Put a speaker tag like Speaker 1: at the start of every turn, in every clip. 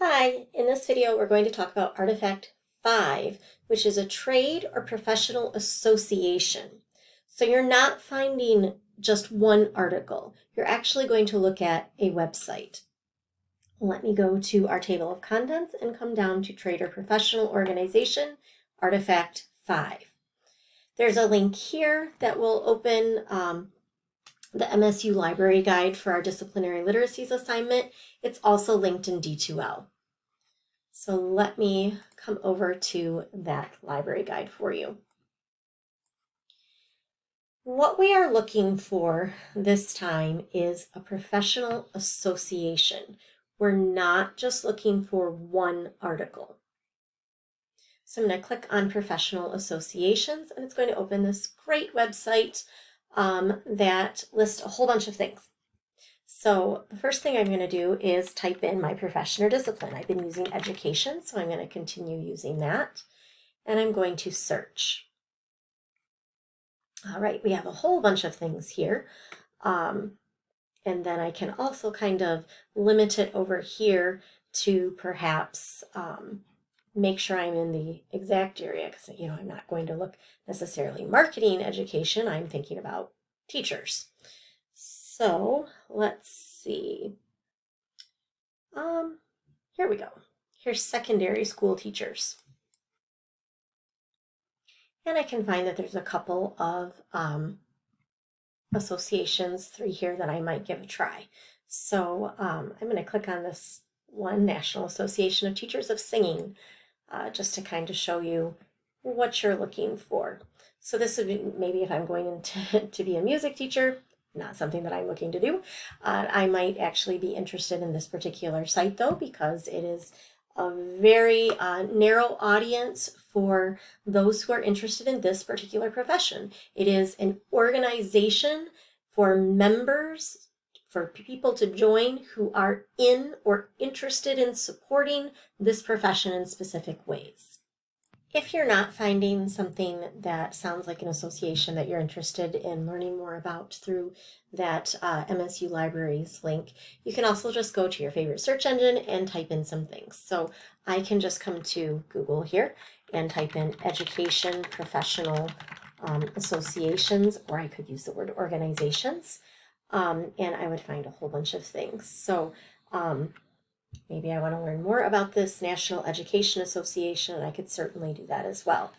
Speaker 1: Hi, in this video we're going to talk about Artifact 5, which is a trade or professional association. So you're not finding just one article, you're actually going to look at a website. Let me go to our table of contents and come down to Trade or Professional Organization, Artifact 5. There's a link here that will open the MSU Library Guide for our Disciplinary Literacies assignment. It's also linked in D2L. So let me come over to that library guide for you. What we are looking for this time is a professional association. We're not just looking for one article. So I'm going to click on professional associations, and it's going to open this great website that lists a whole bunch of things. So the first thing I'm going to do is type in my profession or discipline. I've been using education, so I'm going to continue using that. And I'm going to search. All right, we have a whole bunch of things here. And then I can also kind of limit it over here to perhaps make sure I'm in the exact area, because I'm not going to look necessarily marketing education. I'm thinking about teachers. So let's see. Here we go. Here's secondary school teachers. And I can find that there's a couple of associations, 3 here that I might give a try. So I'm going to click on this one, National Association of Teachers of Singing, just to kind of show you what you're looking for. So this would be maybe if I'm going to be a music teacher, not something that I'm looking to do. I might actually be interested in this particular site though, because it is a very narrow audience for those who are interested in this particular profession. It is an organization for members, for people to join who are in or interested in supporting this profession in specific ways. If you're not finding something that sounds like an association that you're interested in learning more about through that MSU Libraries link, you can also just go to your favorite search engine and type in some things. So I can just come to Google here and type in education professional associations, or I could use the word organizations, and I would find a whole bunch of things. So maybe I want to learn more about this National Education Association, and I could certainly do that as well.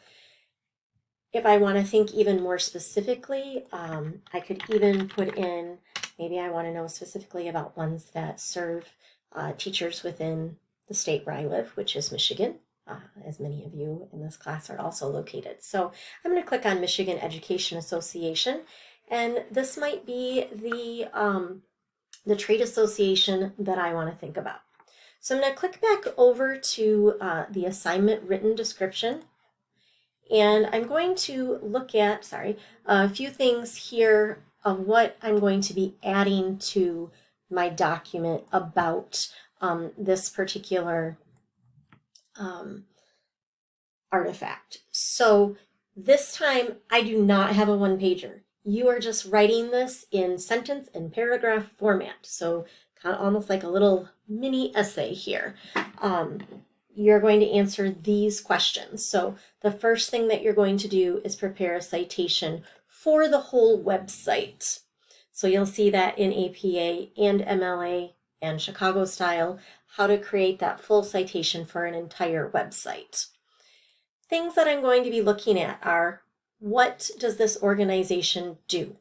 Speaker 1: If I want to think even more specifically, I could even put in, maybe I want to know specifically about ones that serve teachers within the state where I live, which is Michigan, as many of you in this class are also located. So I'm going to click on Michigan Education Association, and this might be the trade association that I want to think about. So I'm going to click back over to the assignment written description, and I'm going to look at, a few things here of what I'm going to be adding to my document about this particular artifact. So this time I do not have a one-pager. You are just writing this in sentence and paragraph format. So kind of almost like a little mini essay here. You're going to answer these questions. So the first thing that you're going to do is prepare a citation for the whole website. So you'll see that in APA and MLA and Chicago style, how to create that full citation for an entire website. Things that I'm going to be looking at are, what does this organization do?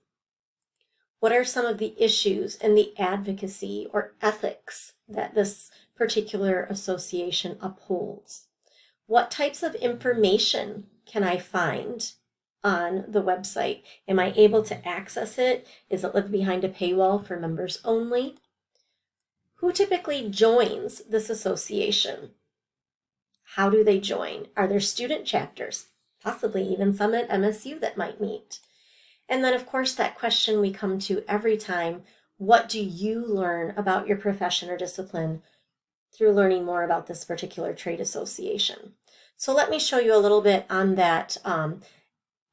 Speaker 1: What are some of the issues and the advocacy or ethics that this particular association upholds? What types of information can I find on the website? Am I able to access it? Is it left behind a paywall for members only? Who typically joins this association? How do they join? Are there student chapters? Possibly even some at MSU that might meet. And then, of course, that question we come to every time, what do you learn about your profession or discipline through learning more about this particular trade association? So let me show you a little bit on that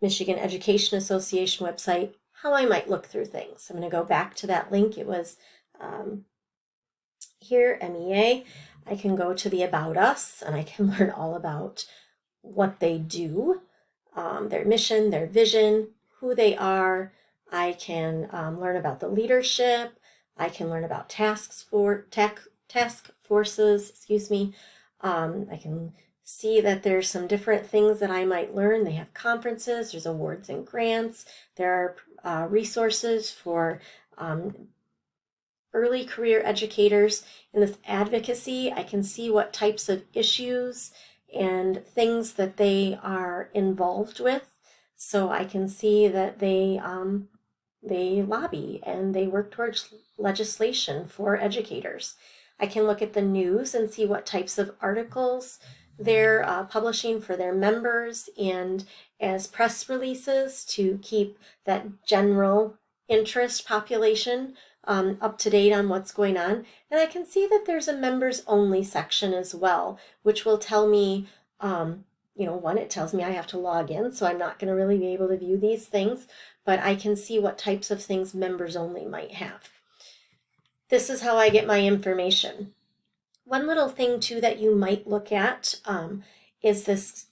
Speaker 1: Michigan Education Association website, how I might look through things. I'm going to go back to that link. It was here, MEA. I can go to the About Us and I can learn all about what they do, their mission, their vision, who they are. I can learn about the leadership. I can learn about task forces, excuse me. I can see that there's some different things that I might learn. They have conferences, there's awards and grants, there are resources for early career educators. In this advocacy, I can see what types of issues and things that they are involved with. So I can see that they lobby and they work towards legislation for educators. I can look at the news and see what types of articles they're publishing for their members and as press releases to keep that general interest population up to date on what's going on. And I can see that there's a members only section as well, which will tell me, one, it tells me I have to log in, so I'm not going to really be able to view these things, but I can see what types of things members only might have. This is how I get my information. One little thing too that you might look at is this.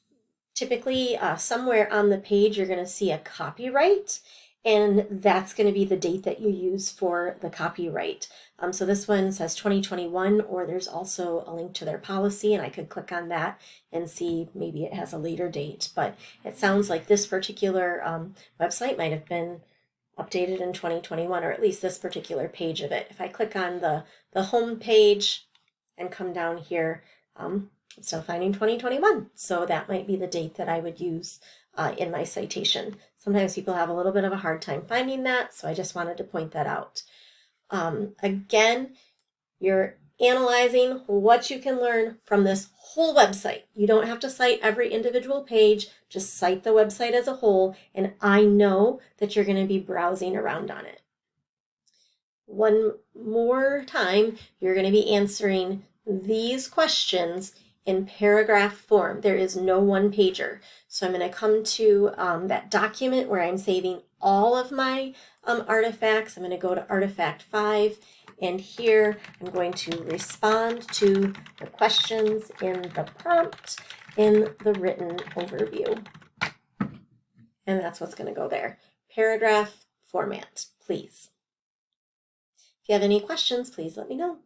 Speaker 1: Typically somewhere on the page you're going to see a copyright, and that's going to be the date that you use for the copyright. So this one says 2021, or there's also a link to their policy, and I could click on that and see maybe it has a later date. But it sounds like this particular website might have been updated in 2021, or at least this particular page of it. If I click on the home page and come down here, it's still finding 2021. So that might be the date that I would use in my citation. Sometimes people have a little bit of a hard time finding that, so I just wanted to point that out. Again, you're analyzing what you can learn from this whole website. You don't have to cite every individual page, just cite the website as a whole, and I know that you're going to be browsing around on it. One more time, you're going to be answering these questions in paragraph form. There is no one pager. So I'm going to come to that document where I'm saving all of my artifacts. I'm going to go to artifact 5, and here I'm going to respond to the questions in the prompt in the written overview. And that's what's going to go there. Paragraph format, please. If you have any questions, please let me know.